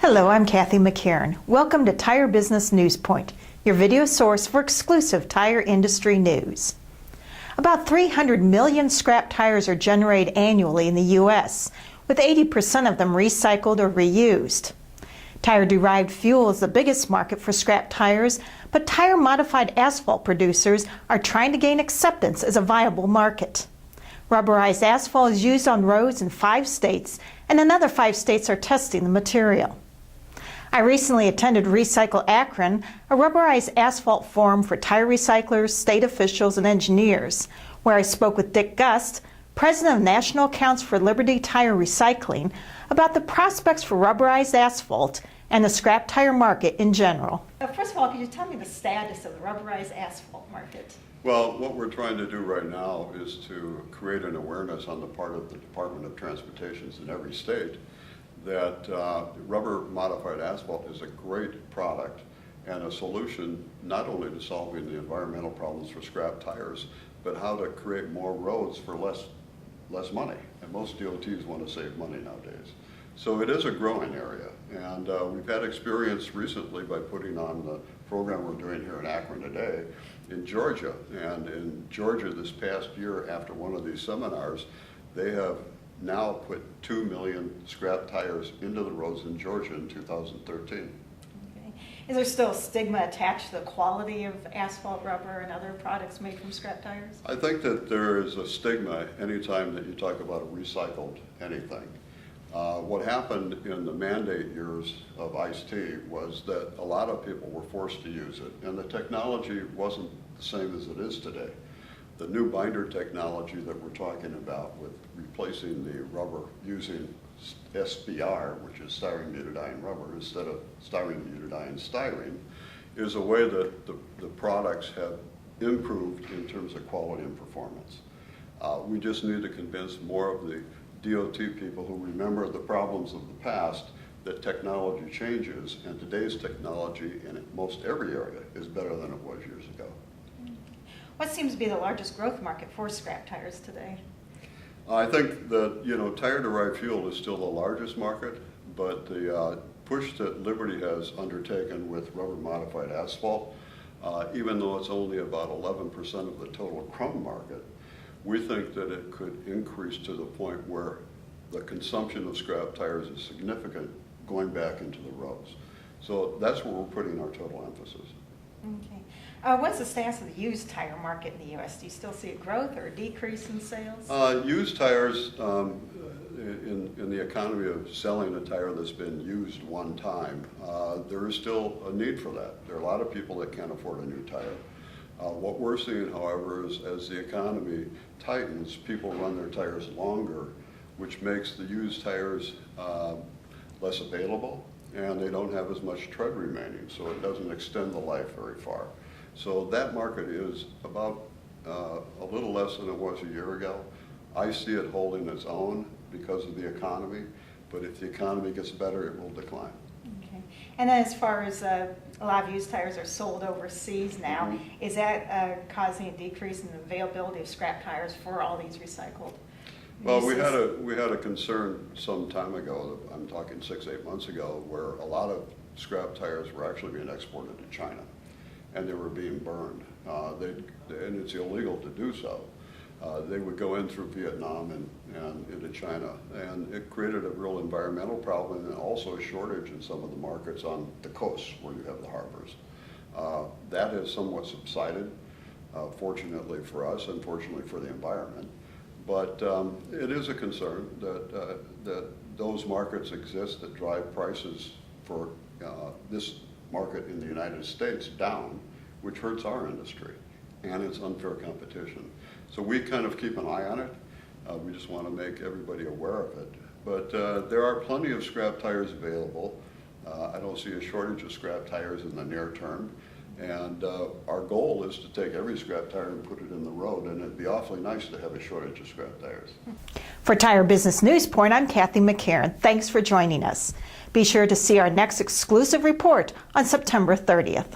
Hello, I'm Kathy McCarron. Welcome to Tire Business NewsPoint, your video source for exclusive tire industry news. About 300 million scrap tires are generated annually in the U.S., with 80% of them recycled or reused. Tire-derived fuel is the biggest market for scrap tires, but tire-modified asphalt producers are trying to gain acceptance as a viable market. Rubberized asphalt is used on roads in 5 states, and another 5 states are testing the material. I recently attended Recycle Akron, a rubberized asphalt forum for tire recyclers, state officials, and engineers, where I spoke with Dick Gust, president of National Accounts for Liberty Tire Recycling, about the prospects for rubberized asphalt and the scrap tire market in general. First of all, could you tell me the status of the rubberized asphalt market? Well, what we're trying to do right now is to create an awareness on the part of the Department of Transportation in every state that rubber modified asphalt is a great product and a solution not only to solving the environmental problems for scrap tires, but how to create more roads for less money. And most DOTs want to save money nowadays. So it is a growing area, and we've had experience recently by putting on the program we're doing here in Akron today in Georgia. And in Georgia this past year, after one of these seminars, they have now put 2 million scrap tires into the roads in Georgia in 2013. Okay. Is there still a stigma attached to the quality of asphalt rubber and other products made from scrap tires? I think that there is a stigma anytime that you talk about a recycled anything. What happened in the mandate years of Ice-T was that a lot of people were forced to use it, and the technology wasn't the same as it is today. The new binder technology that we're talking about with replacing the rubber using SBR, which is styrene butadiene rubber, instead of styrene butadiene styrene, is a way that the products have improved in terms of quality and performance. We just need to convince more of the DOT people who remember the problems of the past that technology changes, and today's technology in most every area is better than it was years ago. What seems to be the largest growth market for scrap tires today? I think that, tire-derived fuel is still the largest market, but the push that Liberty has undertaken with rubber-modified asphalt, even though it's only about 11% of the total crumb market, we think that it could increase to the point where the consumption of scrap tires is significant going back into the roads. So that's where we're putting our total emphasis. Okay. What's the status of the used tire market in the U.S.? Do you still see a growth or a decrease in sales? Used tires, in the economy of selling a tire that's been used one time, there is still a need for that. There are a lot of people that can't afford a new tire. What we're seeing, however, is as the economy tightens, people run their tires longer, which makes the used tires less available, and they don't have as much tread remaining, so it doesn't extend the life very far. So that market is about a little less than it was a year ago. I see it holding its own because of the economy, but if the economy gets better, it will decline. Okay. And then as far as a lot of used tires are sold overseas now, is that causing a decrease in the availability of scrap tires for all these recycled Well, uses? we had a concern some time ago, I'm talking 6-8 months ago, where a lot of scrap tires were actually being exported to China, and they were being burned. And it's illegal to do so. They would go in through Vietnam and into China, and it created a real environmental problem and also a shortage in some of the markets on the coasts where you have the harbors. That has somewhat subsided, fortunately for us, unfortunately for the environment. But it is a concern that those markets exist that drive prices for this market in the United States down, which hurts our industry, and it's unfair competition. So we kind of keep an eye on it. We just want to make everybody aware of it. But there are plenty of scrap tires available. I don't see a shortage of scrap tires in the near term. And our goal is to take every scrap tire and put it in the road, and it'd be awfully nice to have a shortage of scrap tires. For Tire Business NewsPoint, I'm Kathy McCarron. Thanks for joining us. Be sure to see our next exclusive report on September 30th.